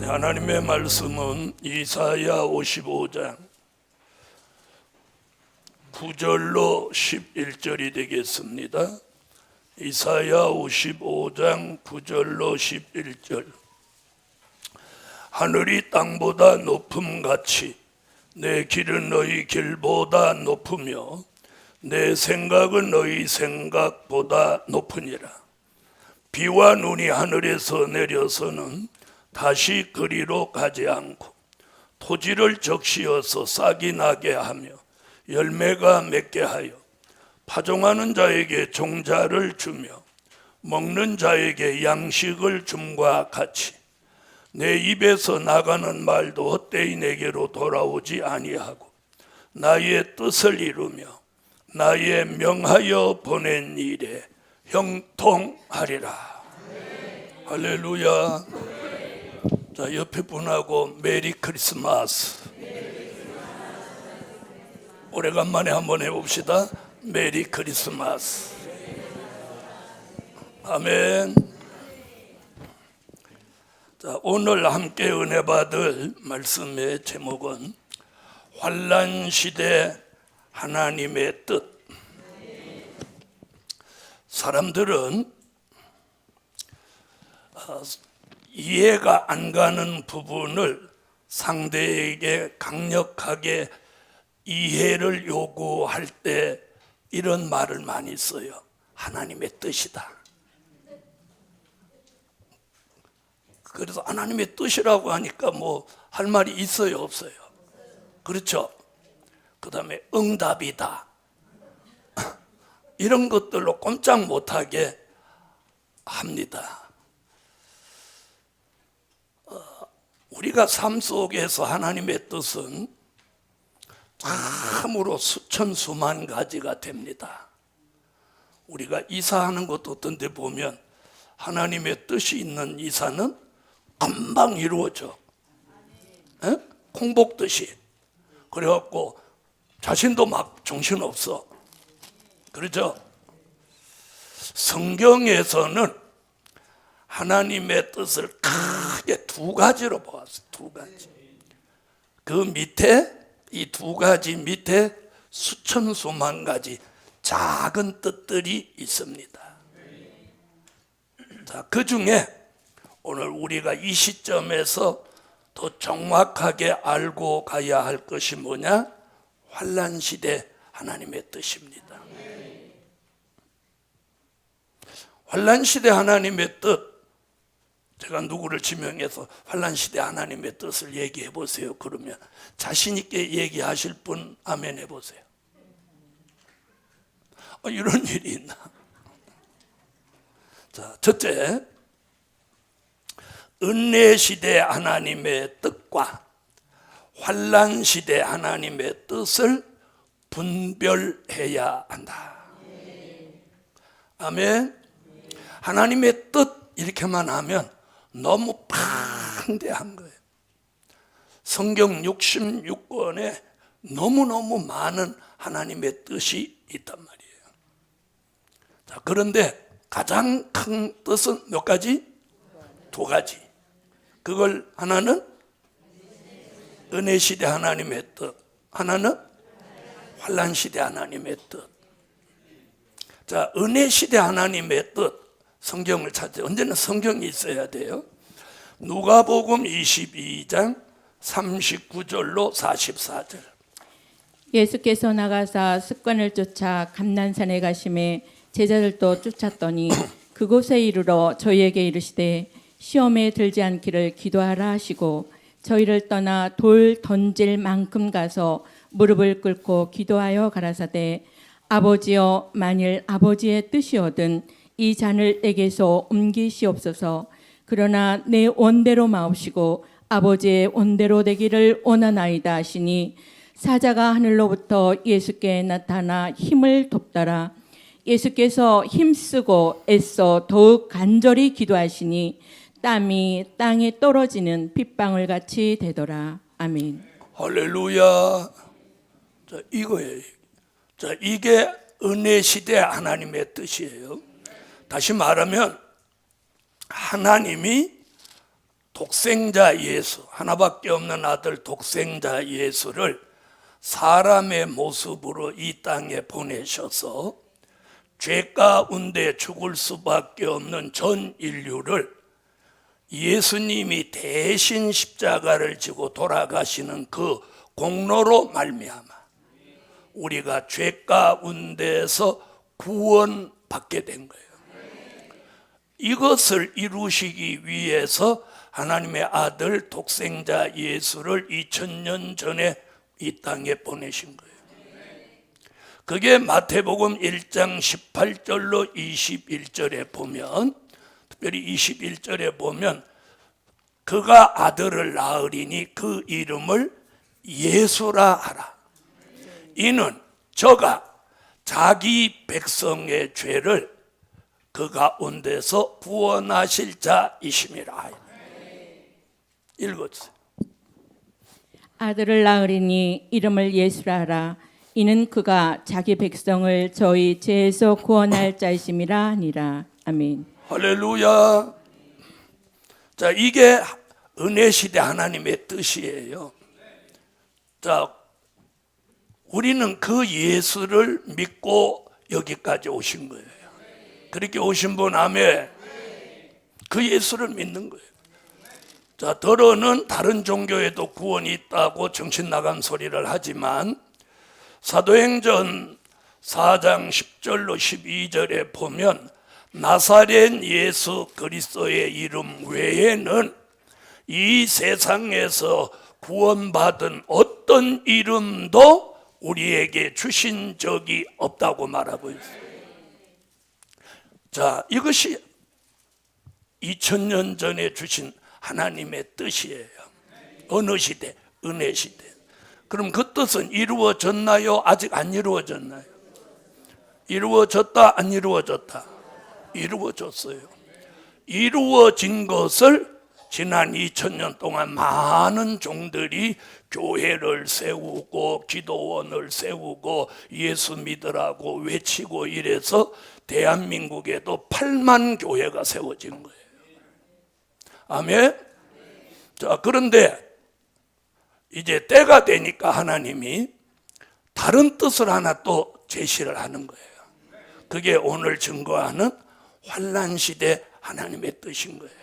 하나님의 말씀은 이사야 55장 9절로 11절이 되겠습니다. 이사야 55장 9절로 11절. 하늘이 땅보다 높음같이 내 길은 너희 길보다 높으며 내 생각은 너희 생각보다 높으니라. 비와 눈이 하늘에서 내려서는 다시 그리로 가지 않고 토지를 적시어서 싹이 나게 하며 열매가 맺게 하여 파종하는 자에게 종자를 주며 먹는 자에게 양식을 줌과 같이 내 입에서 나가는 말도 헛되이 내게로 돌아오지 아니하고 나의 뜻을 이루며 나의 명하여 보낸 일에 형통하리라. 할렐루야. 자, 옆에 분하고 메리 크리스마스. 오래간만에 한번 해봅시다. 메리 크리스마스. 아멘. 자, 오늘 함께 은혜 받을 말씀의 제목은 환난시대 하나님의 뜻. 사람들은 이해가 안 가는 부분을 상대에게 강력하게 이해를 요구할 때 이런 말을 많이 써요. 하나님의 뜻이다. 그래서 하나님의 뜻이라고 하니까 뭐 할 말이 있어요, 없어요? 그렇죠? 그 다음에 응답이다. 이런 것들로 꼼짝 못하게 합니다. 우리가 삶 속에서 하나님의 뜻은 참으로 수천 수만 가지가 됩니다. 우리가 이사하는 것도 어떤 데 보면 하나님의 뜻이 있는 이사는 금방 이루어져. 콩복듯이. 그래갖고 자신도 막 정신없어. 그렇죠? 성경에서는 하나님의 뜻을 크게 두 가지로 보았어요. 두 가지. 그 밑에, 이 두 가지 밑에 수천 수만 가지 작은 뜻들이 있습니다. 자, 그 중에 오늘 우리가 이 시점에서 더 정확하게 알고 가야 할 것이 뭐냐? 환난시대 하나님의 뜻입니다. 환난시대 하나님의 뜻. 제가 누구를 지명해서 환난시대 하나님의 뜻을 얘기해 보세요. 그러면 자신 있게 얘기하실 분 아멘 해보세요. 이런 일이 있나? 자, 첫째, 은혜시대 하나님의 뜻과 환난시대 하나님의 뜻을 분별해야 한다. 아멘. 하나님의 뜻 이렇게만 하면 너무 방대한 거예요. 성경 66권에 너무너무 많은 하나님의 뜻이 있단 말이에요. 자, 그런데 가장 큰 뜻은 몇 가지? 두 가지. 그걸 하나는 은혜시대 하나님의 뜻, 하나는 환난시대 하나님의 뜻. 자, 은혜시대 하나님의 뜻. 성경을 찾아요. 언제나 성경이 있어야 돼요. 누가복음 22장 39절로 44절. 예수께서 나가사 습관을 쫓아 감난산에 가심에 제자들도 쫓았더니 그곳에 이르러 저희에게 이르시되 시험에 들지 않기를 기도하라 하시고 저희를 떠나 돌 던질 만큼 가서 무릎을 꿇고 기도하여 가라사대 아버지여 만일 아버지의 뜻이거든 이 잔을 내게서 옮기시옵소서. 그러나 내 원대로 마옵시고 아버지의 원대로 되기를 원하나이다 하시니 사자가 하늘로부터 예수께 나타나 힘을 돕더라. 예수께서 힘쓰고 애써 더욱 간절히 기도하시니 땀이 땅에 떨어지는 빗방울 같이 되더라. 아멘. 할렐루야. 자, 이거예요. 자, 이게 은혜 시대 하나님의 뜻이에요. 다시 말하면 하나님이 독생자 예수, 하나밖에 없는 아들 독생자 예수를 사람의 모습으로 이 땅에 보내셔서 죄 가운데 죽을 수밖에 없는 전 인류를 예수님이 대신 십자가를 지고 돌아가시는 그 공로로 말미암아 우리가 죄 가운데서 구원받게 된 거예요. 이것을 이루시기 위해서 하나님의 아들 독생자 예수를 2000년 전에 이 땅에 보내신 거예요. 그게 마태복음 1장 18절로 21절에 보면, 특별히 21절에 보면 그가 아들을 낳으리니 그 이름을 예수라 하라. 이는 저가 자기 백성의 죄를 그 가운데서 구원하실 자이심이라. 읽어주세요. 아들을 낳으리니 이름을 예수라 하라. 이는 그가 자기 백성을 저희 죄에서 구원할 자이심이라 하니라. 아멘. 할렐루야. 자, 이게 은혜 시대 하나님의 뜻이에요. 자, 우리는 그 예수를 믿고 여기까지 오신 거예요. 그렇게 오신 분 아멘. 그 예수를 믿는 거예요. 자, 더러는 다른 종교에도 구원이 있다고 정신 나간 소리를 하지만 사도행전 4장 10절로 12절에 보면 나사렛 예수 그리스도의 이름 외에는 이 세상에서 구원받은 어떤 이름도 우리에게 주신 적이 없다고 말하고 있어요. 자, 이것이 2000년 전에 주신 하나님의 뜻이에요. 어느 시대? 은혜 시대. 그럼 그 뜻은 이루어졌나요? 아직 안 이루어졌나요? 이루어졌다? 안 이루어졌다? 이루어졌어요. 이루어진 것을 지난 2000년 동안 많은 종들이 교회를 세우고 기도원을 세우고 예수 믿으라고 외치고 이래서 대한민국에도 8만 교회가 세워진 거예요. 아멘. 자, 그런데 이제 때가 되니까 하나님이 다른 뜻을 하나 또 제시를 하는 거예요. 그게 오늘 증거하는 환난 시대 하나님의 뜻인 거예요.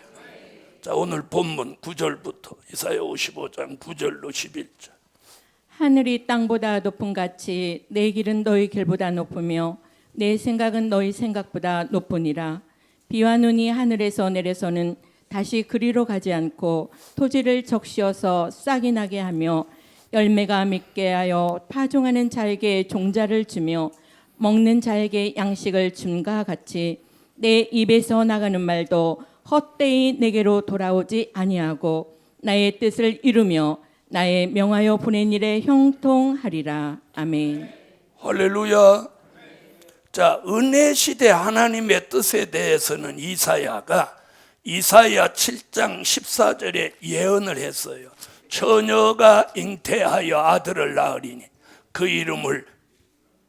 자, 오늘 본문 9절부터 이사야 55장 9절로 11절. 하늘이 땅보다 높은 같이 내 길은 너희 길보다 높으며 내 생각은 너희 생각보다 높으니라. 비와 눈이 하늘에서 내려서는 다시 그리로 가지 않고 토지를 적시어서 싹이 나게 하며 열매가 맺게 하여 파종하는 자에게 종자를 주며 먹는 자에게 양식을 줌과 같이 내 입에서 나가는 말도 헛되이 내게로 돌아오지 아니하고 나의 뜻을 이루며 나의 명하여 보낸 일에 형통하리라. 아멘. 할렐루야. 자, 은혜 시대 하나님의 뜻에 대해서는 이사야가 이사야 7장 14절에 예언을 했어요. 처녀가 잉태하여 아들을 낳으리니 그 이름을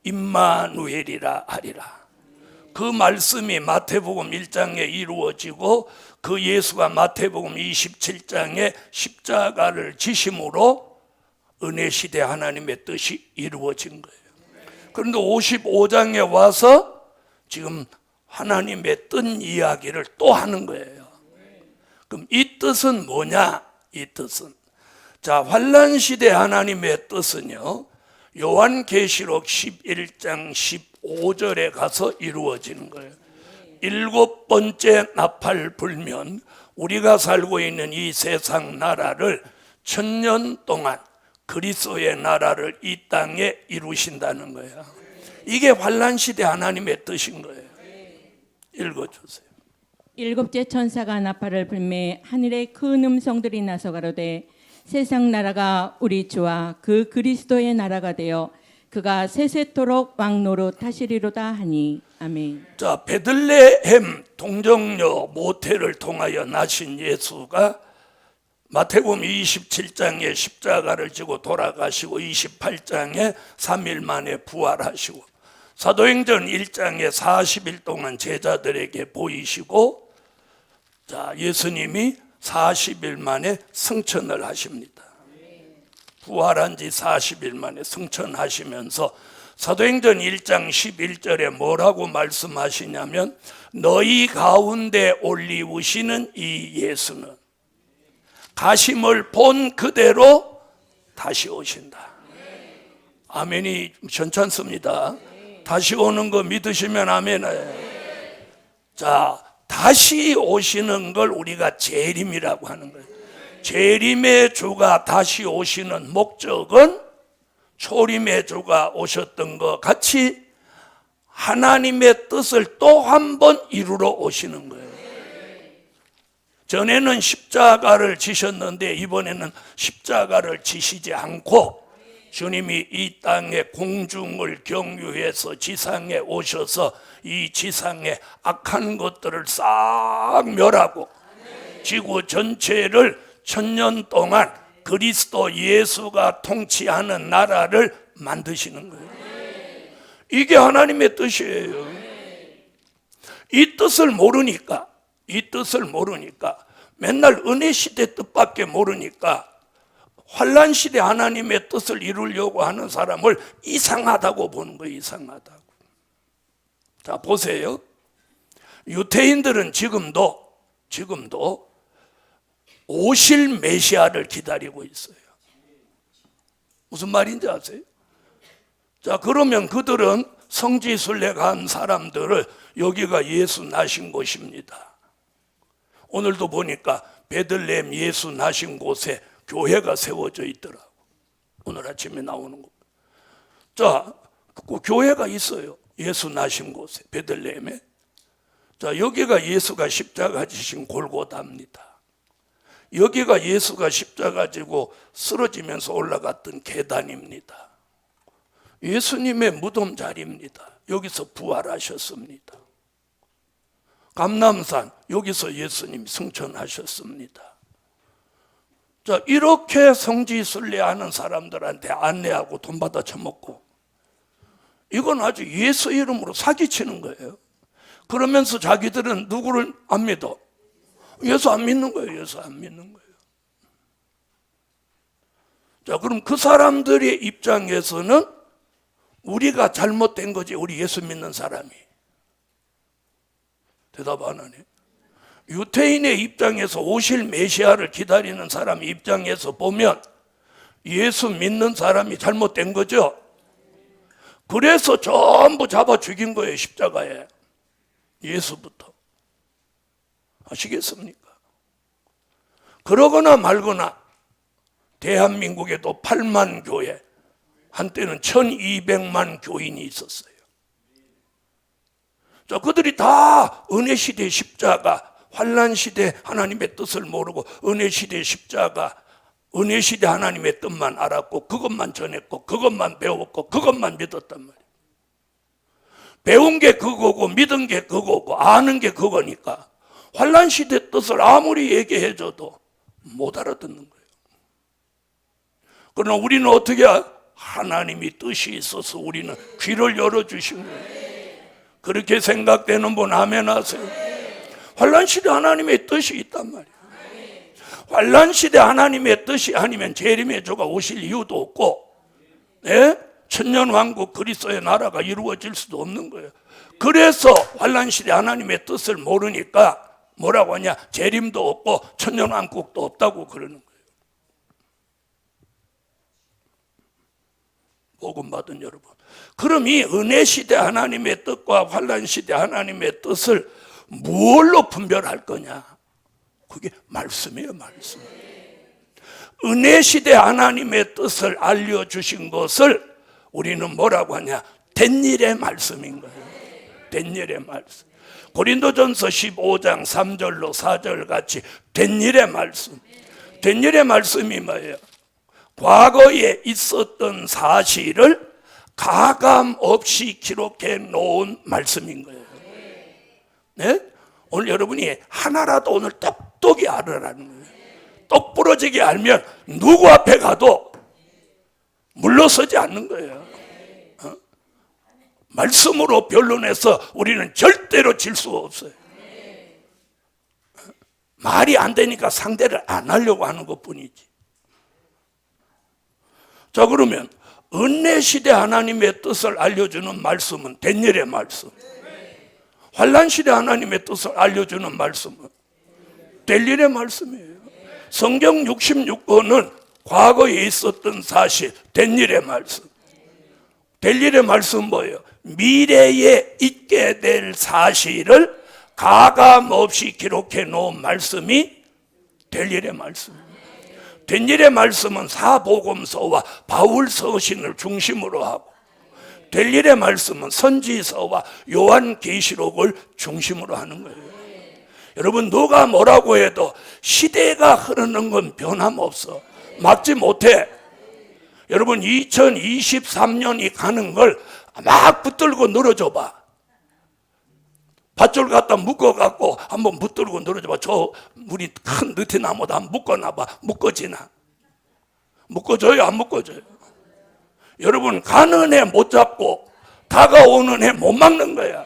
임마누엘이라 하리라. 그 말씀이 마태복음 1장에 이루어지고 그 예수가 마태복음 27장에 십자가를 지심으로 은혜 시대 하나님의 뜻이 이루어진 거예요. 그런데 55장에 와서 지금 하나님의 뜻 이야기를 또 하는 거예요. 그럼 이 뜻은 뭐냐? 이 뜻은, 자, 환난 시대 하나님의 뜻은요, 요한계시록 11장 15절에 가서 이루어지는 거예요. 7번째 나팔 불면 우리가 살고 있는 이 세상 나라를 1000년 동안 그리스도의 나라를 이 땅에 이루신다는 거예요. 이게 환난 시대 하나님의 뜻인 거예요. 읽어주세요. 일곱째 천사가 나팔을 불매 하늘에 큰 음성들이 나서 가로되 세상 나라가 우리 주와 그 그리스도의 나라가 되어 그가 세세토록 왕노릇 하시리로다 하니. 아멘. 자, 베들레헴 동정녀 모태를 통하여 나신 예수가 마태복음 27장에 십자가를 지고 돌아가시고 28장에 3일 만에 부활하시고 사도행전 1장에 40일 동안 제자들에게 보이시고, 자, 예수님이 40일 만에 승천을 하십니다. 부활한 지 40일 만에 승천하시면서 사도행전 1장 11절에 뭐라고 말씀하시냐면 너희 가운데 올리우시는 이 예수는 가심을 본 그대로 다시 오신다. 아멘이 괜찮습니다. 다시 오는 거 믿으시면 아멘이에요. 자, 다시 오시는 걸 우리가 재림이라고 하는 거예요. 재림의 주가 다시 오시는 목적은 초림의 주가 오셨던 것 같이 하나님의 뜻을 또 한 번 이루러 오시는 거예요. 전에는 십자가를 지셨는데 이번에는 십자가를 지시지 않고 주님이 이 땅의 공중을 경유해서 지상에 오셔서 이 지상의 악한 것들을 싹 멸하고 지구 전체를 1000년 동안 그리스도 예수가 통치하는 나라를 만드시는 거예요. 이게 하나님의 뜻이에요. 이 뜻을 모르니까 맨날 은혜 시대 뜻밖에 모르니까 환란 시대 하나님의 뜻을 이루려고 하는 사람을 이상하다고 보는 거예요. 이상하다고. 자, 보세요. 유태인들은 지금도 오실 메시아를 기다리고 있어요. 무슨 말인지 아세요? 자, 그러면 그들은 성지순례 간 사람들을 여기가 예수 나신 곳입니다. 오늘도 보니까 베들레헴 예수 나신 곳에 교회가 세워져 있더라고. 오늘 아침에 나오는 거. 자, 그 교회가 있어요. 예수 나신 곳에, 베들레헴에. 자, 여기가 예수가 십자가 지신 골고다입니다. 여기가 예수가 십자가 지고 쓰러지면서 올라갔던 계단입니다. 예수님의 무덤 자리입니다. 여기서 부활하셨습니다. 감람산, 여기서 예수님 승천하셨습니다. 자, 이렇게 성지순례하는 사람들한테 안내하고 돈 받아 처먹고, 이건 아주 예수 이름으로 사기치는 거예요. 그러면서 자기들은 누구를 안 믿어? 예수 안 믿는 거예요. 예수 안 믿는 거예요. 자, 그럼 그 사람들의 입장에서는 우리가 잘못된 거지, 우리 예수 믿는 사람이. 대답 안 하네. 유태인의 입장에서 오실 메시아를 기다리는 사람 입장에서 보면 예수 믿는 사람이 잘못된 거죠. 그래서 전부 잡아 죽인 거예요. 십자가에. 예수부터. 아시겠습니까? 그러거나 말거나 대한민국에도 8만 교회, 한때는 1200만 교인이 있었어요. 자, 그들이 다 은혜시대 십자가, 환란시대 하나님의 뜻을 모르고 은혜시대 십자가, 은혜시대 하나님의 뜻만 알았고 그것만 전했고 그것만 배웠고 그것만 믿었단 말이에요. 배운 게 그거고 믿은 게 그거고 아는 게 그거니까 환란시대 뜻을 아무리 얘기해줘도 못 알아듣는 거예요. 그러나 우리는 어떻게 하나님이 뜻이 있어서 우리는 귀를 열어주신 거예요. 그렇게 생각되는 분 아멘 하세요. 환란시대 하나님의 뜻이 있단 말이에요. 환란시대 하나님의 뜻이 아니면 재림의 주가 오실 이유도 없고, 네? 천년왕국 그리스도의 나라가 이루어질 수도 없는 거예요. 그래서 환란시대 하나님의 뜻을 모르니까 뭐라고 하냐, 재림도 없고 천년왕국도 없다고 그러는 거예요. 복음 받은 여러분, 그럼 이 은혜시대 하나님의 뜻과 환란시대 하나님의 뜻을 무엇로 분별할 거냐? 그게 말씀이에요. 말씀. 은혜시대 하나님의 뜻을 알려주신 것을 우리는 뭐라고 하냐? 된 일의 말씀인 거예요. 된 일의 말씀. 고린도전서 15장 3절로 4절 같이 된 일의 말씀. 된 일의 말씀이 뭐예요? 과거에 있었던 사실을 가감 없이 기록해 놓은 말씀인 거예요. 네? 오늘 여러분이 하나라도 오늘 똑똑히 알으라는 거예요. 똑 부러지게 알면 누구 앞에 가도 물러서지 않는 거예요. 말씀으로 변론해서 우리는 절대로 질 수 없어요. 말이 안 되니까 상대를 안 하려고 하는 것뿐이지. 자, 그러면 은혜시대 하나님의 뜻을 알려주는 말씀은 댄니엘의 말씀, 환난시대 하나님의 뜻을 알려주는 말씀은 댄니엘의 말씀이에요. 성경 66권은 과거에 있었던 사실, 댄니엘의 말씀. 댄니엘의 말씀은 뭐예요? 미래에 있게 될 사실을 가감없이 기록해 놓은 말씀이 댄니엘의 말씀입니다. 댄니엘의 말씀은 사복음서와 바울 서신을 중심으로 하고, 댄니엘의 말씀은 선지서와 요한계시록을 중심으로 하는 거예요. 여러분, 누가 뭐라고 해도 시대가 흐르는 건 변함없어. 막지 못해. 여러분, 2023년이 가는 걸 막 붙들고 늘어줘봐. 밧줄 갖다 묶어갖고 한번 붙들고 늘어줘봐. 저 우리 큰 느티나무다 한번 묶어놔봐. 묶어지나? 묶어줘요? 안 묶어줘요? 여러분, 가는 해 못 잡고 다가오는 해 못 막는 거야.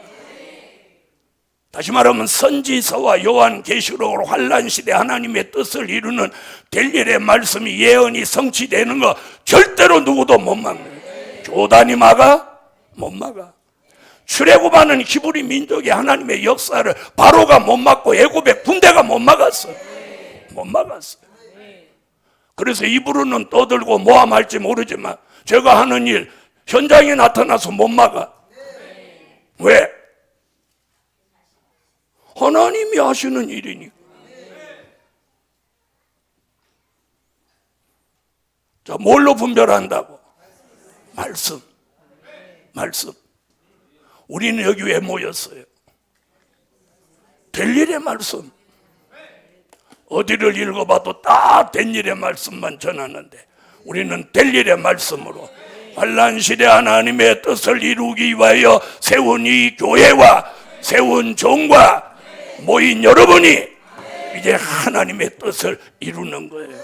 다시 말하면 선지서와 요한계시록으로 환난시대 하나님의 뜻을 이루는 댄니엘의 말씀이 예언이 성취되는 거 절대로 누구도 못 막는 거야. 교단이 막아? 못 막아. 출애굽하는 히브리 민족이 하나님의 역사를 바로가 못 막고 애굽의 군대가 못 막았어. 못 막았어. 그래서 입으로는 떠들고 모함할지 모르지만 제가 하는 일 현장에 나타나서 못 막아. 왜? 하나님이 하시는 일이니까. 자, 뭘로 분별한다고? 말씀. 말씀. 우리는 여기 왜 모였어요? 댄니엘의 말씀. 어디를 읽어봐도 다 댄니엘의 말씀만 전하는데 우리는 댄니엘의 말씀으로 환난시대 하나님의 뜻을 이루기 위하여 세운 이 교회와 세운 종과 모인 여러분이 이제 하나님의 뜻을 이루는 거예요.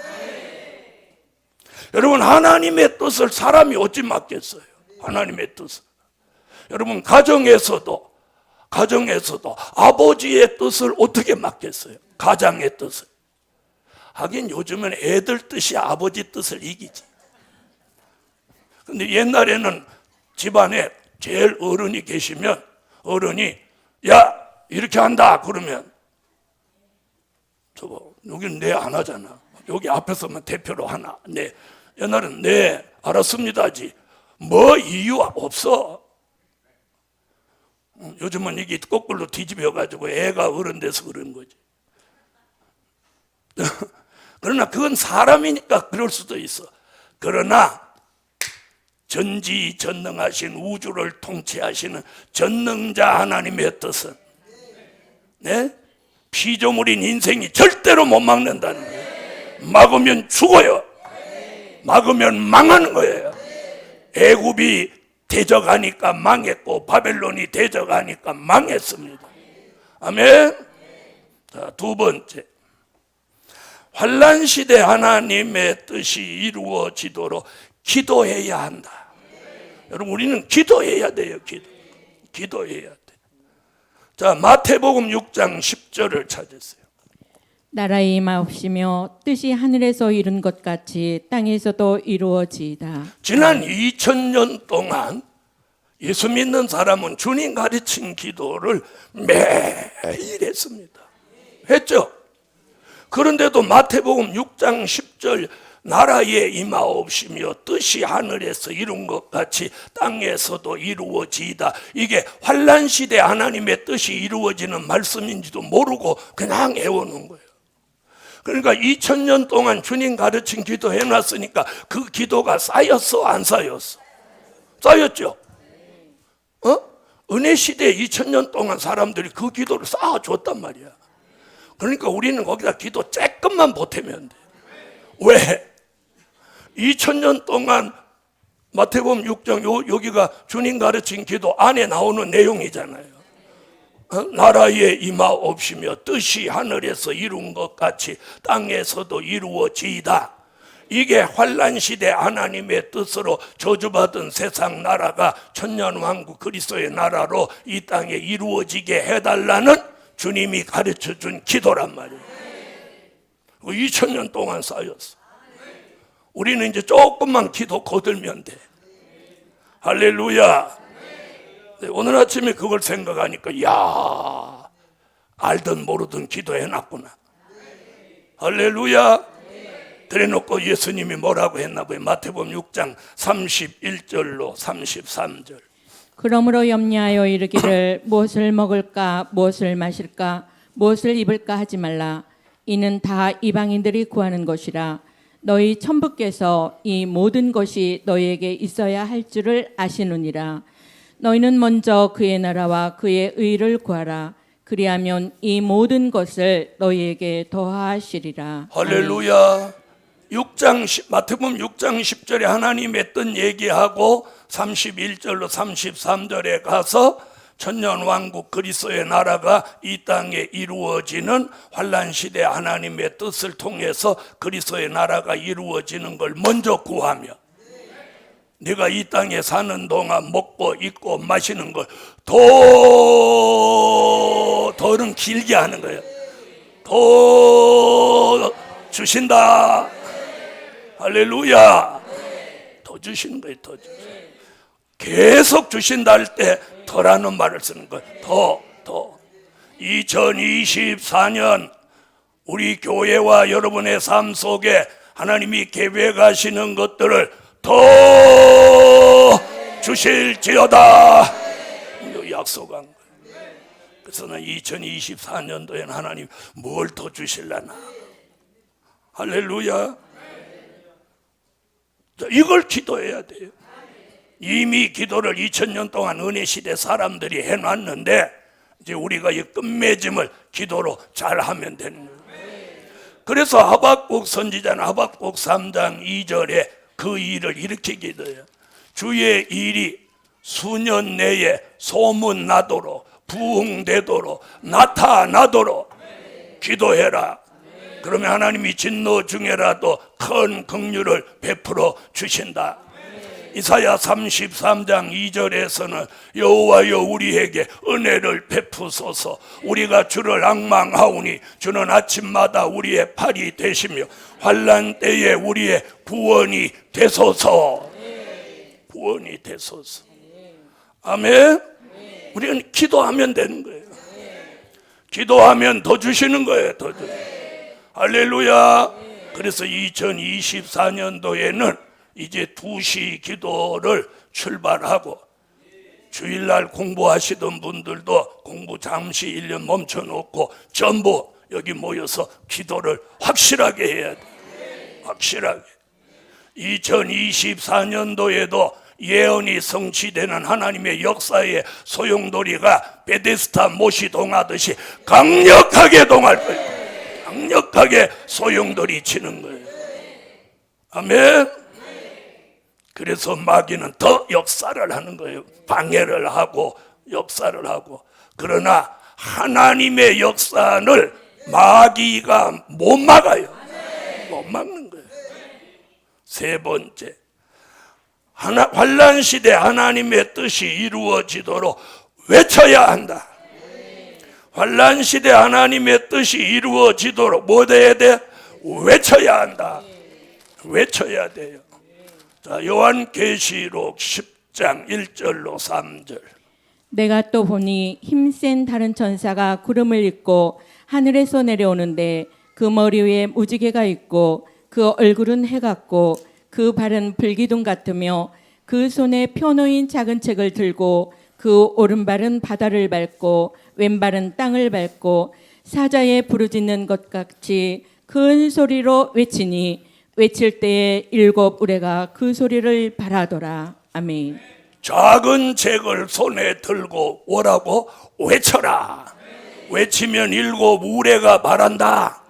여러분, 하나님의 뜻을 사람이 어찌 맡겠어요? 하나님의 뜻을. 여러분, 가정에서도 아버지의 뜻을 어떻게 맡겠어요? 가장의 뜻을. 하긴 요즘은 애들 뜻이 아버지 뜻을 이기지. 근데 옛날에는 집안에 제일 어른이 계시면 어른이 야 이렇게 한다 그러면 저거 여기는 네 안 하잖아. 여기 앞에서만 대표로 하나. 네. 옛날은 네 알았습니다지. 뭐 이유 없어. 요즘은 이게 거꾸로 뒤집어가지고 애가 어른 돼서 그런 거지. 그러나 그건 사람이니까 그럴 수도 있어. 그러나 전지전능하신 우주를 통치하시는 전능자 하나님의 뜻은 네? 피조물인 인생이 절대로 못 막는다는 거예요. 막으면 죽어요. 막으면 망하는 거예요. 애굽이 대적하니까 망했고 바벨론이 대적하니까 망했습니다. 아멘. 자, 두 번째, 환난시대 하나님의 뜻이 이루어지도록 기도해야 한다. 여러분, 우리는 기도해야 돼요. 기도해야 돼. 자, 마태복음 6장 10절을 찾으세요. 나라의 임하옵시며 뜻이 하늘에서 이룬 것 같이 땅에서도 이루어지이다. 지난 2000년 동안 예수 믿는 사람은 주님 가르친 기도를 매일 했습니다. 했죠? 그런데도 마태복음 6장 10절 나라에 임하옵시며 뜻이 하늘에서 이룬 것 같이 땅에서도 이루어지이다. 이게 환난시대 하나님의 뜻이 이루어지는 말씀인지도 모르고 그냥 애워놓은 거예요. 그러니까 2000년 동안 주님 가르친 기도 해놨으니까 그 기도가 쌓였어 안 쌓였어? 쌓였죠? 은혜시대 2000년 동안 사람들이 그 기도를 쌓아줬단 말이야. 그러니까 우리는 거기다 기도 조금만 보태면 돼. 왜? 2000년 동안 마태복음 6장 여기가 주님 가르친 기도 안에 나오는 내용이잖아요. 나라에 임하옵시며 뜻이 하늘에서 이룬 것 같이 땅에서도 이루어지이다. 이게 환난시대 하나님의 뜻으로 저주받은 세상 나라가 천년왕국 그리스도의 나라로 이 땅에 이루어지게 해달라는 주님이 가르쳐준 기도란 말이에요. 2000년 동안 쌓였어. 우리는 이제 조금만 기도 거들면 돼. 할렐루야. 오늘 아침에 그걸 생각하니까 야, 알든 모르든 기도해놨구나. 할렐루야. 그래놓고 예수님이 뭐라고 했나 봐요. 마태복음 6장 31절로 33절. 그러므로 염려하여 이르기를 무엇을 먹을까 무엇을 마실까 무엇을 입을까 하지 말라. 이는 다 이방인들이 구하는 것이라. 너희 천부께서 이 모든 것이 너희에게 있어야 할 줄을 아시느니라. 너희는 먼저 그의 나라와 그의 의를 구하라. 그리하면 이 모든 것을 너희에게 더하시리라. 할렐루야. 6장 마태복음 6장 10절에 하나님이 했던 얘기하고 31절로 33절에 가서 천년왕국 그리스도의 나라가 이 땅에 이루어지는 환난 시대 하나님의 뜻을 통해서 그리스도의 나라가 이루어지는 걸 먼저 구하며, 네가 이 땅에 사는 동안 먹고 입고 마시는 걸 더는 길게 하는 거예요. 더 주신다. 할렐루야. 더 주시는 거예요. 더 주시는 거예요. 계속 주신다 할 때 더라는 말을 쓰는 거예요. 더 2024년 우리 교회와 여러분의 삶 속에 하나님이 계획하시는 것들을 더 주실지어다 약속한 거예요. 그래서 는 2024년도에는 하나님 뭘 더 주실라나. 할렐루야. 이걸 기도해야 돼요. 이미 기도를 2000년 동안 은혜 시대 사람들이 해놨는데 이제 우리가 이 끝맺음을 기도로 잘 하면 되는 거예요. 그래서 하박국 선지자는 하박국 3장 2절에 그 일을 이렇게 기도해요. 주의 일이 수년 내에 소문나도록 부흥되도록 나타나도록 기도해라. 그러면 하나님이 진노 중에라도 큰 긍휼을 베풀어 주신다. 이사야 33장 2절에서는 여호와여 우리에게 은혜를 베푸소서. 우리가 주를 앙망하오니 주는 아침마다 우리의 팔이 되시며 환난 때에 우리의 구원이 되소서. 구원이 되소서. 아멘. 우리는 기도하면 되는 거예요. 기도하면 더 주시는 거예요. 더 주시는. 할렐루야. 그래서 2024년도에는 이제 2시 기도를 출발하고, 주일날 공부하시던 분들도 공부 잠시 1년 멈춰놓고 전부 여기 모여서 기도를 확실하게 해야 돼. 확실하게. 2024년도에도 예언이 성취되는 하나님의 역사의 소용돌이가 베데스다 못이 동하듯이 강력하게 동할 거예요. 강력하게 소용돌이 치는 거예요. 아멘. 그래서 마귀는 더 역사를 하는 거예요. 방해를 하고 역사를 하고. 그러나 하나님의 역사를 마귀가 못 막아요. 못 막는 거예요. 세 번째, 환난 시대 하나님의 뜻이 이루어지도록 외쳐야 한다. 환난 시대 하나님의 뜻이 이루어지도록 뭐 해야 돼? 외쳐야 한다. 외쳐야 돼요. 자, 요한계시록 10장 1절로 3절. 내가 또 보니 힘센 다른 천사가 구름을 입고 하늘에서 내려오는데 그 머리 위에 무지개가 있고 그 얼굴은 해 같고 그 발은 불기둥 같으며 그 손에 펴 놓인 작은 책을 들고 그 오른발은 바다를 밟고 왼발은 땅을 밟고 사자에 부르짖는 것 같이 큰 소리로 외치니 외칠 때에 7 우레가 그 소리를 발하더라. 아멘. 작은 책을 손에 들고 오라고 외쳐라. 외치면 7 우레가 발한다.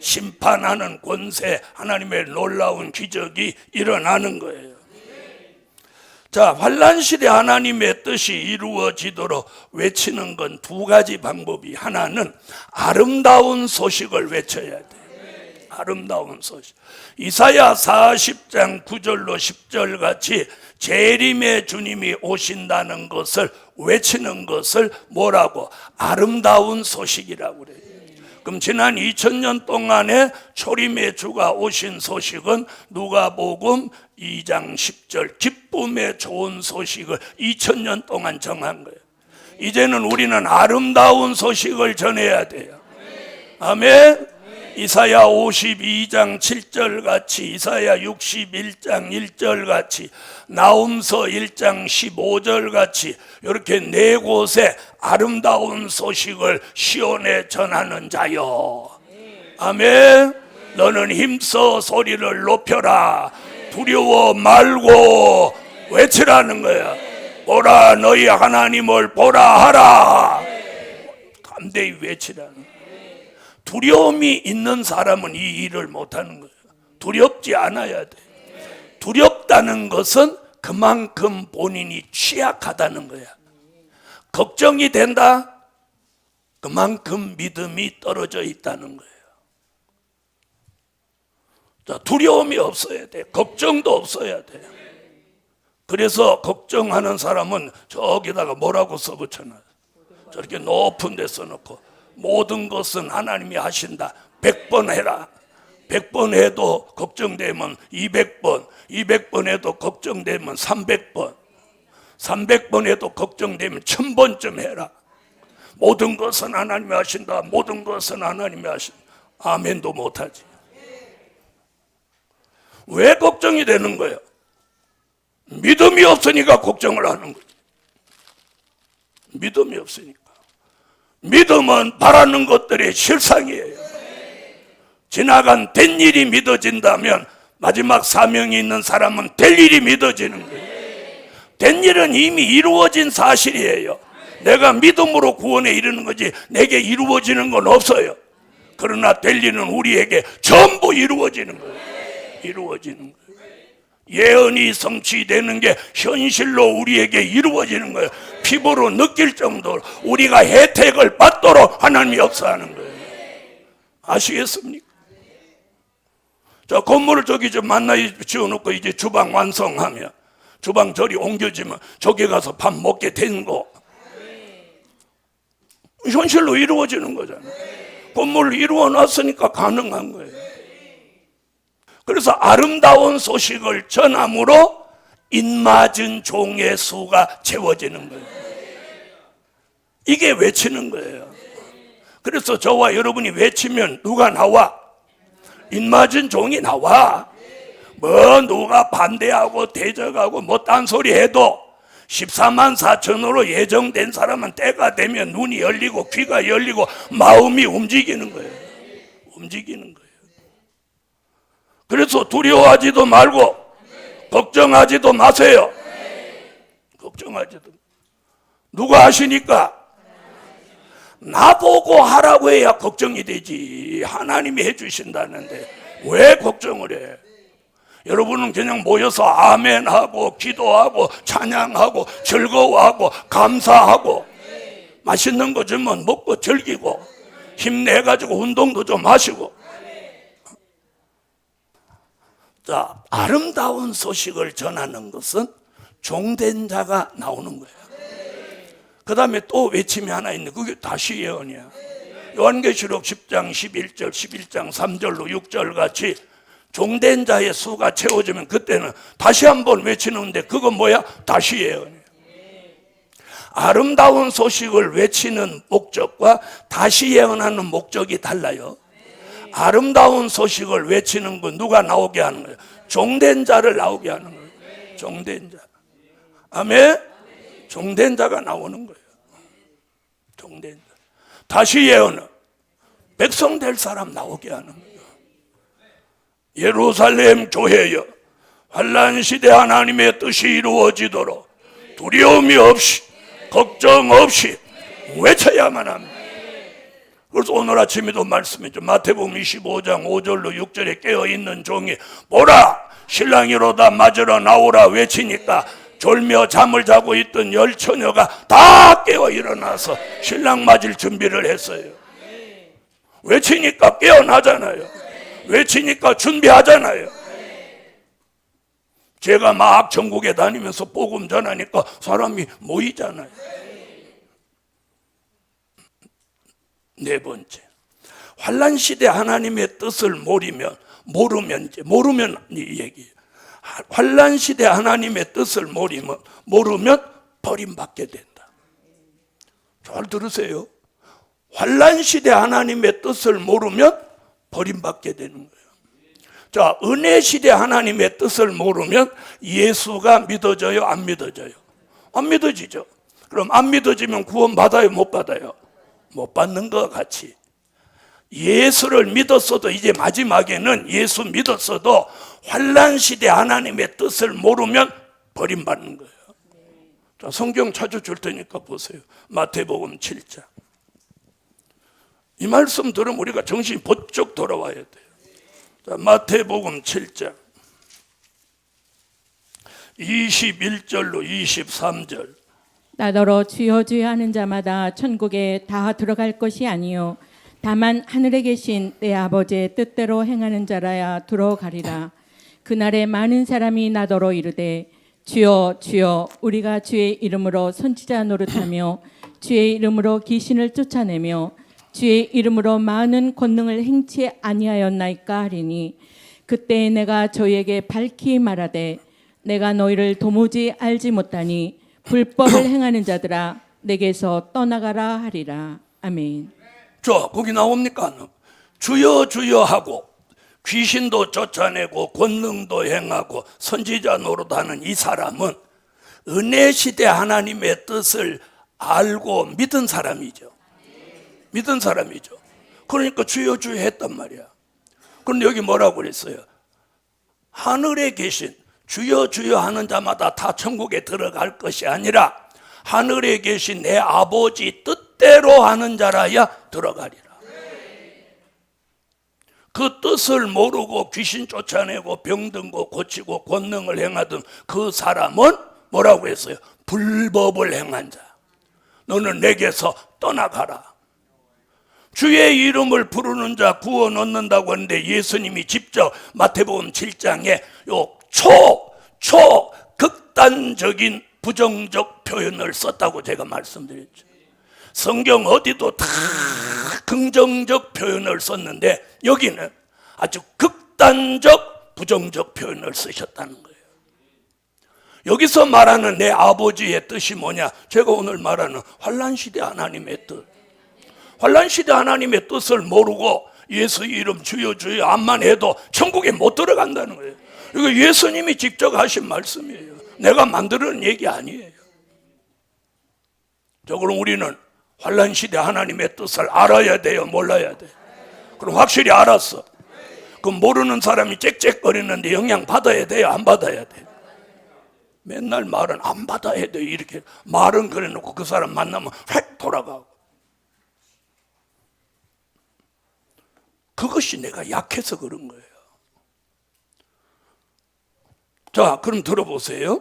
심판하는 권세, 하나님의 놀라운 기적이 일어나는 거예요. 자, 환난 시대 하나님의 뜻이 이루어지도록 외치는 건 2가지 방법이, 하나는 아름다운 소식을 외쳐야 돼. 아름다운 소식. 이사야 40장 9절로 10절 같이 재림의 주님이 오신다는 것을 외치는 것을 뭐라고? 아름다운 소식이라고 그래요. 그럼 지난 2000년 동안에 초림의 주가 오신 소식은 누가복음 2장 10절 기쁨의 좋은 소식을 2000년 동안 정한 거예요. 이제는 우리는 아름다운 소식을 전해야 돼요. 아멘. 이사야 52장 7절 같이, 이사야 61장 1절 같이, 나훔서 1장 15절 같이 이렇게 네 곳에 아름다운 소식을 시온에 전하는 자요. 아멘. 너는 힘써 소리를 높여라. 두려워 말고 외치라는 거야. 보라, 너희 하나님을 보라 하라. 담대히 외치라는 거야. 두려움이 있는 사람은 이 일을 못하는 거예요. 두렵지 않아야 돼. 두렵다는 것은 그만큼 본인이 취약하다는 거야. 걱정이 된다? 그만큼 믿음이 떨어져 있다는 거예요. 자, 두려움이 없어야 돼. 걱정도 없어야 돼. 그래서 걱정하는 사람은 저기다가 뭐라고 써붙여놔요. 저렇게 높은 데 써놓고 모든 것은 하나님이 하신다. 100번 해라. 100번 해도 걱정되면 200번, 200번 해도 걱정되면 300번, 300번 해도 걱정되면 1000번쯤 해라. 모든 것은 하나님이 하신다. 모든 것은 하나님이 하신다. 아멘도 못하지. 왜 걱정이 되는 거예요? 믿음이 없으니까 걱정을 하는 거예요. 믿음이 없으니까. 믿음은 바라는 것들의 실상이에요. 지나간 된 일이 믿어진다면 마지막 사명이 있는 사람은 될 일이 믿어지는 거예요. 된 일은 이미 이루어진 사실이에요. 내가 믿음으로 구원에 이르는 거지 내게 이루어지는 건 없어요. 그러나 될 일은 우리에게 전부 이루어지는 거예요. 이루어지는 거예요. 예언이 성취되는 게 현실로 우리에게 이루어지는 거예요. 피부로 느낄 정도로 우리가 혜택을 받도록 하나님이 역사하는 거예요. 아시겠습니까? 자, 건물을 저기 좀 만나게 지어놓고 이제 주방 완성하면, 주방 저리 옮겨지면 저기 가서 밥 먹게 되는 거 현실로 이루어지는 거잖아요. 건물을 이루어놨으니까 가능한 거예요. 그래서 아름다운 소식을 전함으로 입맞은 종의 수가 채워지는 거예요. 이게 외치는 거예요. 그래서 저와 여러분이 외치면 누가 나와? 입맞은 종이 나와. 뭐 누가 반대하고 대적하고 뭐 딴소리 해도 14만 4천으로 예정된 사람은 때가 되면 눈이 열리고 귀가 열리고 마음이 움직이는 거예요. 움직이는 거예요. 그래서 두려워하지도 말고 걱정하지도 마세요. 걱정하지도. 누가 하시니까? 나보고 하라고 해야 걱정이 되지. 하나님이 해주신다는데 왜 걱정을 해? 여러분은 그냥 모여서 아멘하고 기도하고 찬양하고 즐거워하고 감사하고 맛있는 거 주면 먹고 즐기고 힘내가지고 운동도 좀 하시고. 자, 아름다운 소식을 전하는 것은 종된 자가 나오는 거예요. 그 다음에 또 외침이 하나 있는데 그게 다시 예언이야. 요한계시록 10장 11절 11장 3절로 6절 같이 종된 자의 수가 채워지면 그때는 다시 한번 외치는데 그건 뭐야? 다시 예언이에요. 아름다운 소식을 외치는 목적과 다시 예언하는 목적이 달라요. 아름다운 소식을 외치는 건 누가 나오게 하는 거예요? 종된 자를 나오게 하는 거예요. 종된 자. 아멘? 종된 자가 나오는 거예요. 종된 자. 다시 예언은 백성 될 사람 나오게 하는 거예요. 예루살렘 교회여, 환난 시대 하나님의 뜻이 이루어지도록 두려움이 없이 걱정 없이 외쳐야만 합니다. 그래서 오늘 아침에도 말씀했죠. 마태복음 25장 5절로 6절에 깨어있는 종이 보라 신랑이로다 맞으러 나오라 외치니까 졸며 잠을 자고 있던 10처녀가 다 깨어 일어나서 신랑 맞을 준비를 했어요. 외치니까 깨어나잖아요. 외치니까 준비하잖아요. 제가 막 전국에 다니면서 복음 전하니까 사람이 모이잖아요. 네 번째, 환난 시대 하나님의 뜻을 모르면 이 얘기예요. 환난 시대 하나님의 뜻을 모르면 버림받게 된다. 잘 들으세요. 환난 시대 하나님의 뜻을 모르면 버림받게 되는 거예요. 자, 은혜 시대 하나님의 뜻을 모르면 예수가 믿어져요, 안 믿어져요? 안 믿어지죠. 그럼 안 믿어지면 구원 받아요, 못 받아요? 못 받는 것 같이 예수를 믿었어도 이제 마지막에는 예수 믿었어도 환난 시대 하나님의 뜻을 모르면 버림받는 거예요. 자, 성경 찾아줄 테니까 보세요. 마태복음 7장. 이 말씀 들으면 우리가 정신이 번쩍 돌아와야 돼요. 자, 마태복음 7장 21절로 23절. 나더러 주여 주여 하는 자마다 천국에 다 들어갈 것이 아니요 다만 하늘에 계신 내 아버지의 뜻대로 행하는 자라야 들어가리라. 그날에 많은 사람이 나더러 이르되 주여 주여 우리가 주의 이름으로 선지자 노릇하며 주의 이름으로 귀신을 쫓아내며 주의 이름으로 많은 권능을 행치 아니하였나이까 하리니 그때 내가 저희에게 밝히 말하되 내가 너희를 도무지 알지 못하니 불법을 행하는 자들아 내게서 떠나가라 하리라. 아멘. 저 거기 나옵니까? 주여 주여 하고 귀신도 쫓아내고 권능도 행하고 선지자 노릇하는 이 사람은 은혜 시대 하나님의 뜻을 알고 믿은 사람이죠. 믿은 사람이죠. 그러니까 주여 주여 했단 말이야. 그런데 여기 뭐라고 그랬어요? 하늘에 계신 주여 주여 하는 자마다 다 천국에 들어갈 것이 아니라 하늘에 계신 내 아버지 뜻대로 하는 자라야 들어가리라. 그 뜻을 모르고 귀신 쫓아내고 병든 거 고치고 권능을 행하던 그 사람은 뭐라고 했어요? 불법을 행한 자. 너는 내게서 떠나가라. 주의 이름을 부르는 자 구원 얻는다고 하는데 예수님이 직접 마태복음 7장에 요 극단적인 부정적 표현을 썼다고 제가 말씀드렸죠. 성경 어디도 다 긍정적 표현을 썼는데 여기는 아주 극단적 부정적 표현을 쓰셨다는 거예요. 여기서 말하는 내 아버지의 뜻이 뭐냐? 제가 오늘 말하는 환난시대 하나님의 뜻. 환난시대 하나님의 뜻을 모르고 예수 이름 주여 주여 암만 해도 천국에 못 들어간다는 거예요. 이거 예수님이 직접 하신 말씀이에요. 내가 만드는 얘기 아니에요. 자, 그럼 우리는 환난시대 하나님의 뜻을 알아야 돼요, 몰라야 돼요? 그럼 확실히 알았어. 그럼 모르는 사람이 짹짹거리는데 영향 받아야 돼요, 안 받아야 돼요? 맨날 말은 안 받아야 돼요 이렇게 말은 그래놓고 그 사람 만나면 획 돌아가고. 그것이 내가 약해서 그런 거예요. 자, 그럼 들어보세요.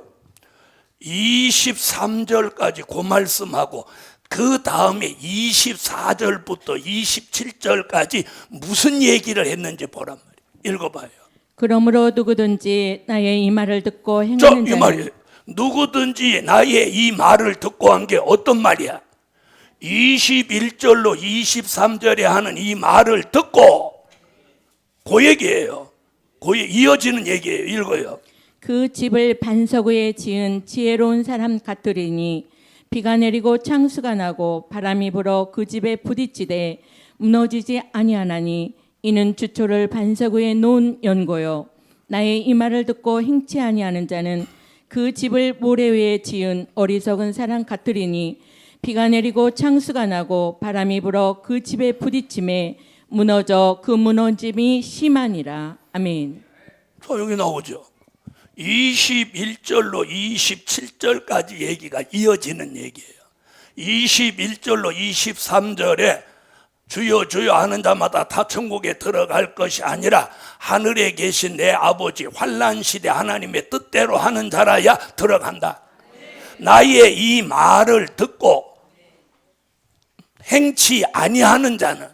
23절까지 그 말씀하고 그 다음에 24절부터 27절까지 무슨 얘기를 했는지 보란 말이에요. 읽어봐요. 그러므로 누구든지 나의 이 말을 듣고 행하는 이 자는 말이에요. 누구든지 나의 이 말을 듣고 한 게 어떤 말이야? 21절로 23절에 하는 이 말을 듣고 그 얘기예요. 그 이어지는 얘기예요. 읽어요. 그 집을 반석 위에 지은 지혜로운 사람 같으리니 비가 내리고 창수가 나고 바람이 불어 그 집에 부딪히되 무너지지 아니하나니 이는 주초를 반석 위에 놓은 연고요. 나의 이 말을 듣고 행치 아니하는 자는 그 집을 모래 위에 지은 어리석은 사람 같으리니 비가 내리고 창수가 나고 바람이 불어 그 집에 부딪힘에 무너져 그 무너짐이 심하니라. 아멘. 여기 나오죠. 21절로 27절까지 얘기가 이어지는 얘기예요. 21절로 23절에 주여 주여 하는 자마다 다 천국에 들어갈 것이 아니라 하늘에 계신 내 아버지 환난시대 하나님의 뜻대로 하는 자라야 들어간다. 나의 이 말을 듣고 행치 아니하는 자는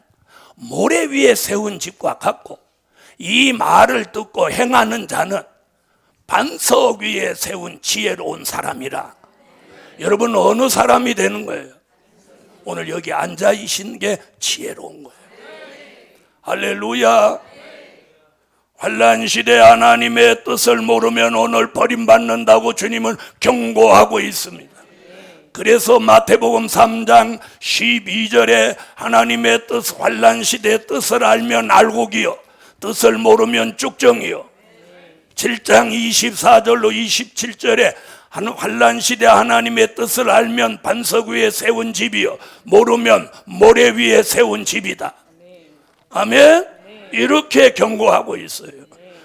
모래 위에 세운 집과 같고 이 말을 듣고 행하는 자는 반석 위에 세운 지혜로운 사람이라. 여러분 어느 사람이 되는 거예요? 오늘 여기 앉아 계신 게 지혜로운 거예요. 할렐루야. 환난 시대 하나님의 뜻을 모르면 오늘 버림받는다고 주님은 경고하고 있습니다. 그래서 마태복음 3장 12절에 하나님의 뜻, 환난 시대의 뜻을 알면 알곡이요, 뜻을 모르면 쭉정이요. 7장 24절로 27절에 환난 시대 하나님의 뜻을 알면 반석 위에 세운 집이요, 모르면 모래 위에 세운 집이다. 아멘. 이렇게 경고하고 있어요.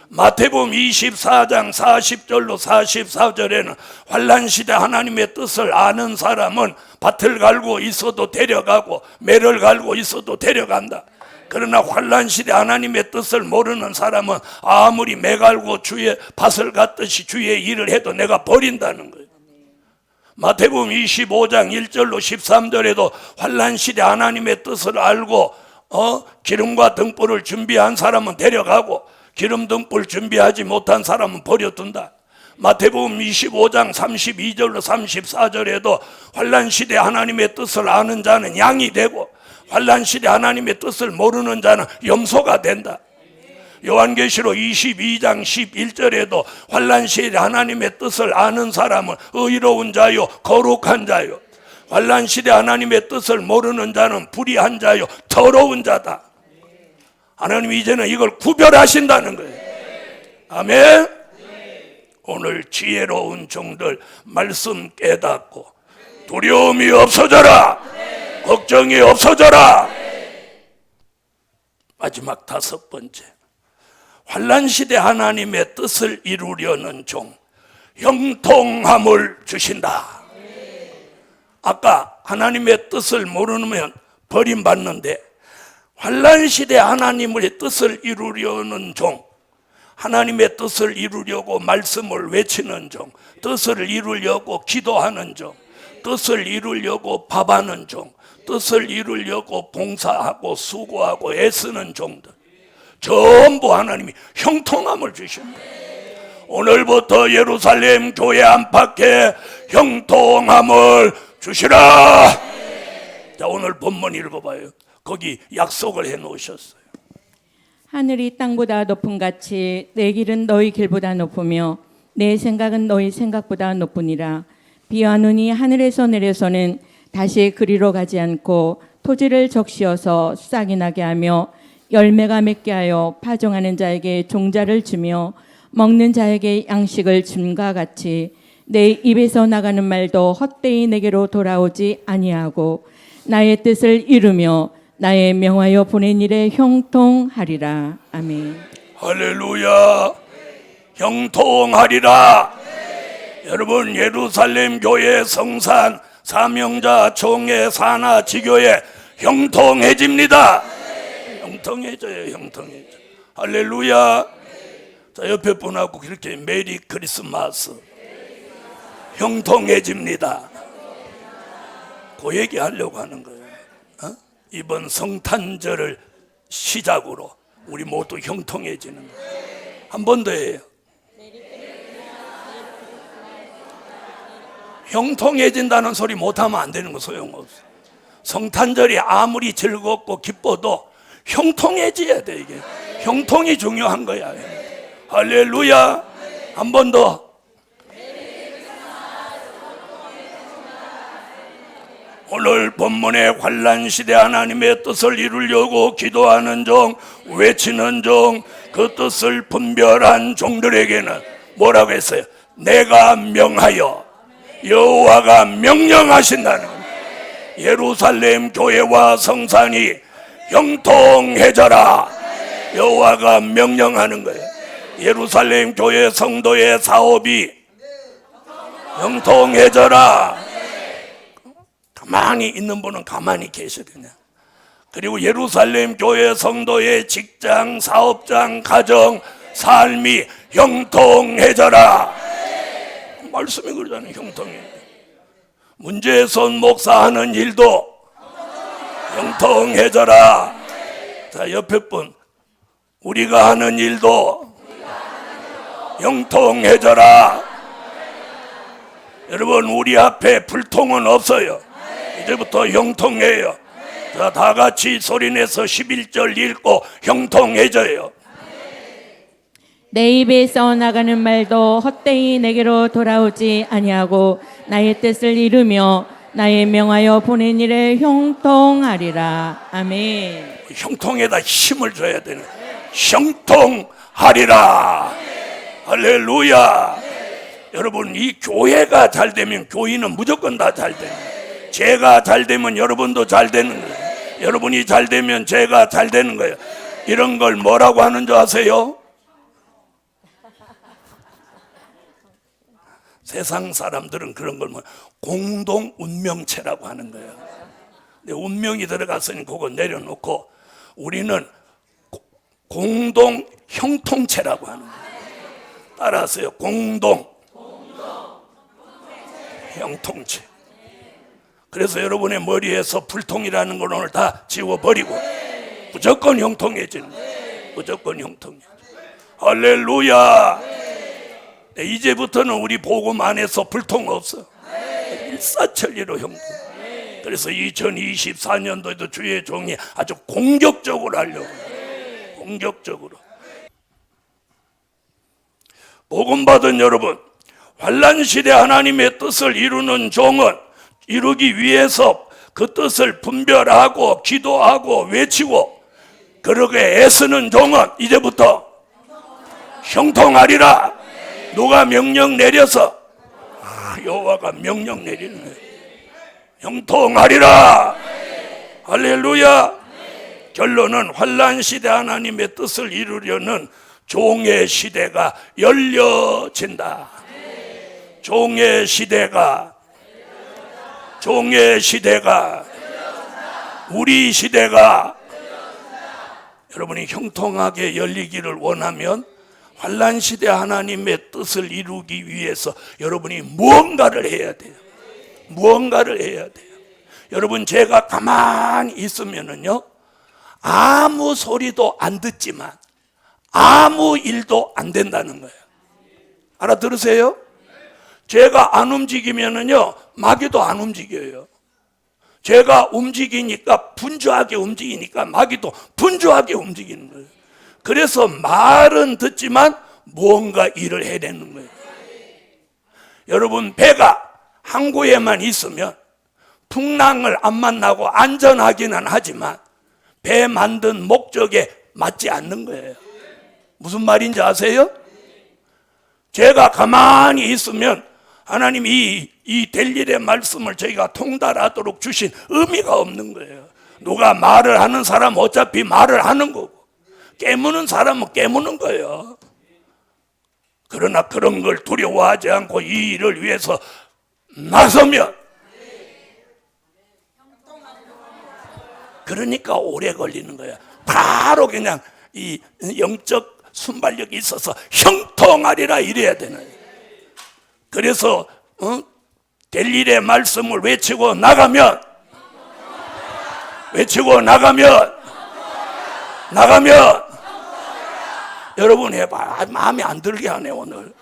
마태복음 24장 40절로 44절에는 환난 시대 하나님의 뜻을 아는 사람은 밭을 갈고 있어도 데려가고 매를 갈고 있어도 데려간다. 그러나 환난 시대 하나님의 뜻을 모르는 사람은 아무리 매 갈고 주의 밭을 갔듯이 주의 일을 해도 내가 버린다는 거예요. 마태복음 25장 1절로 13절에도 환난 시대 하나님의 뜻을 알고 기름과 등불을 준비한 사람은 데려가고 기름 등불 준비하지 못한 사람은 버려둔다. 마태복음 25장 32절로 34절에도 환난 시대 하나님의 뜻을 아는 자는 양이 되고 환난 시대 하나님의 뜻을 모르는 자는 염소가 된다. 요한계시록 22장 11절에도 환난 시대 하나님의 뜻을 아는 사람은 의로운 자요 거룩한 자요, 환난 시대 하나님의 뜻을 모르는 자는 불의한 자요 더러운 자다. 하나님이 이제는 이걸 구별하신다는 거예요. 아멘. 오늘 지혜로운 종들 말씀 깨닫고 두려움이 없어져라, 걱정이 없어져라. 마지막 5번째, 환난 시대 하나님의 뜻을 이루려는 종, 형통함을 주신다. 아까 하나님의 뜻을 모르면 버림받는데 환난 시대 하나님의 뜻을 이루려는 종, 하나님의 뜻을 이루려고 말씀을 외치는 종, 뜻을 이루려고 기도하는 종, 뜻을 이루려고 밥하는 종, 뜻을 이루려고 봉사하고 수고하고 애쓰는 종들, 전부 하나님이 형통함을 주십니다. 오늘부터 예루살렘 교회 안팎에 형통함을 주시라. 자, 오늘 본문 읽어봐요. 거기 약속을 해놓으셨어요. 하늘이 땅보다 높음 같이 내 길은 너희 길보다 높으며 내 생각은 너희 생각보다 높으니라. 비와 눈이 하늘에서 내려서는 다시 그리로 가지 않고 토지를 적시어서 싹이 나게 하며 열매가 맺게 하여 파종하는 자에게 종자를 주며 먹는 자에게 양식을 줌과 같이 내 입에서 나가는 말도 헛되이 내게로 돌아오지 아니하고 나의 뜻을 이루며 나의 명하여 보낸 일에 형통하리라. 아멘. 할렐루야. 형통하리라. 여러분, 예루살렘 교회 성산 사명자 총회 산하 지교회 형통해집니다. 형통해져요. 형통해져. 할렐루야. 자, 옆에 분하고 그렇게 메리 크리스마스. 형통해집니다. 그 얘기 하려고 하는 거예요. 이번 성탄절을 시작으로 우리 모두 형통해지는 거예요. 한 번 더 해요. 형통해진다는 소리 못하면 안 되는 거 소용없어. 성탄절이 아무리 즐겁고 기뻐도 형통해져야 돼. 이게 형통이 중요한 거야. 할렐루야. 한 번 더. 오늘 본문의 환난 시대 하나님의 뜻을 이루려고 기도하는 종, 외치는 종, 그 뜻을 분별한 종들에게는 뭐라고 했어요? 내가 명하여, 여호와가 명령하신다는 거예요. 예루살렘 교회와 성산이 형통해져라. 여호와가 명령하는 거예요. 예루살렘 교회 성도의 사업이 형통해져라. 가만히 있는 분은 가만히 계셔 그냥. 그리고 예루살렘 교회 성도의 직장, 사업장, 가정, 삶이 형통해져라. 말씀이 그러잖아요. 형통해. 문제선 목사하는 일도 형통해져라. 자, 옆에 분, 우리가 하는 일도 형통해져라. 여러분, 우리 앞에 불통은 없어요. 이제부터 형통해요. 자, 다 같이 소리내서 11절 읽고 형통해져요. 내 입에서 나가는 말도 헛되이 내게로 돌아오지 아니하고 나의 뜻을 이루며 나의 명하여 보낸 일에 형통하리라. 아멘. 형통에다 힘을 줘야 되는. 형통하리라. 할렐루야. 여러분, 이 교회가 잘 되면 교인은 무조건 다 잘 돼요. 제가 잘 되면 여러분도 잘 되는 거예요. 여러분이 잘 되면 제가 잘 되는 거예요. 이런 걸 뭐라고 하는 줄 아세요? 세상 사람들은 그런 걸 공동 운명체라고 하는 거예요. 근데 운명이 들어갔으니 그거 내려놓고 우리는 공동 형통체라고 하는 거예요. 따라하세요. 공동 형통체. 그래서 여러분의 머리에서 불통이라는 걸 오늘 다 지워버리고 무조건 형통해지는 거예요. 무조건 형통해져. 할렐루야. 이제부터는 우리 복음 안에서 불통 없어. 일사천리로 형통. 그래서 2024년도에도 주의 종이 아주 공격적으로 하려고. 공격적으로. 복음 받은 여러분, 환난 시대 하나님의 뜻을 이루는 종은 이루기 위해서 그 뜻을 분별하고 기도하고 외치고 그러게 애쓰는 종은 이제부터 형통하리라. 누가 명령 내려서 여호와가 명령 내리는 거예요. 형통하리라. 할렐루야. 결론은 환난 시대 하나님의 뜻을 이루려는 종의 시대가 열려진다. 종의 시대가 우리 시대가 여러분이 형통하게 열리기를 원하면 환난 시대 하나님의 뜻을 이루기 위해서 여러분이 무언가를 해야 돼요. 무언가를 해야 돼요. 여러분, 제가 가만히 있으면은요, 아무 소리도 안 듣지만 아무 일도 안 된다는 거예요. 알아들으세요? 제가 안 움직이면은요, 마귀도 안 움직여요. 제가 움직이니까, 분주하게 움직이니까 마귀도 분주하게 움직이는 거예요. 그래서 말은 듣지만 무언가 일을 해내는 거예요. 여러분, 배가 항구에만 있으면 풍랑을 안 만나고 안전하기는 하지만 배 만든 목적에 맞지 않는 거예요. 무슨 말인지 아세요? 제가 가만히 있으면 하나님이 이 될 일의 말씀을 저희가 통달하도록 주신 의미가 없는 거예요. 누가 말을 하는 사람은 어차피 말을 하는 거고 깨무는 사람은 깨무는 거예요. 그러나 그런 걸 두려워하지 않고 이 일을 위해서 나서면 그러니까 오래 걸리는 거야. 바로 그냥 이 영적 순발력이 있어서 형통하리라 이래야 되는 거예요. 그래서 될 일의 말씀을 외치고 나가면 여러분 해봐. 마음에 안 들게 하네 오늘.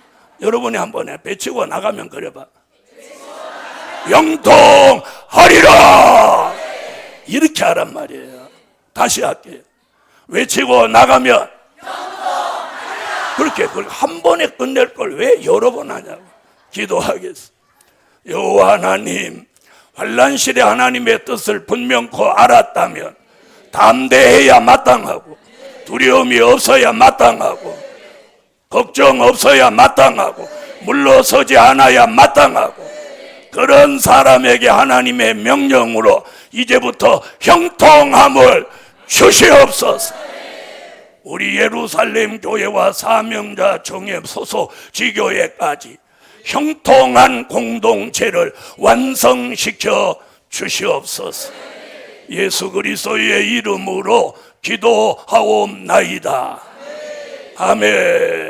여러분이 한번 해. 외치고 나가면 그래봐. 형통하리라 이렇게 하란 말이에요. 다시 할게요. 외치고 나가면 그렇게 한 번에 끝낼 걸 왜 여러 번 하냐고. 기도하겠습니다. 여호와 하나님, 환난 시대 하나님의 뜻을 분명코 알았다면 담대해야 마땅하고 두려움이 없어야 마땅하고 걱정 없어야 마땅하고 물러서지 않아야 마땅하고 그런 사람에게 하나님의 명령으로 이제부터 형통함을 주시옵소서. 우리 예루살렘 교회와 사명자 총회 소속 지교회까지 형통한 공동체를 완성시켜 주시옵소서. 예수 그리스도의 이름으로 기도하옵나이다. 아멘.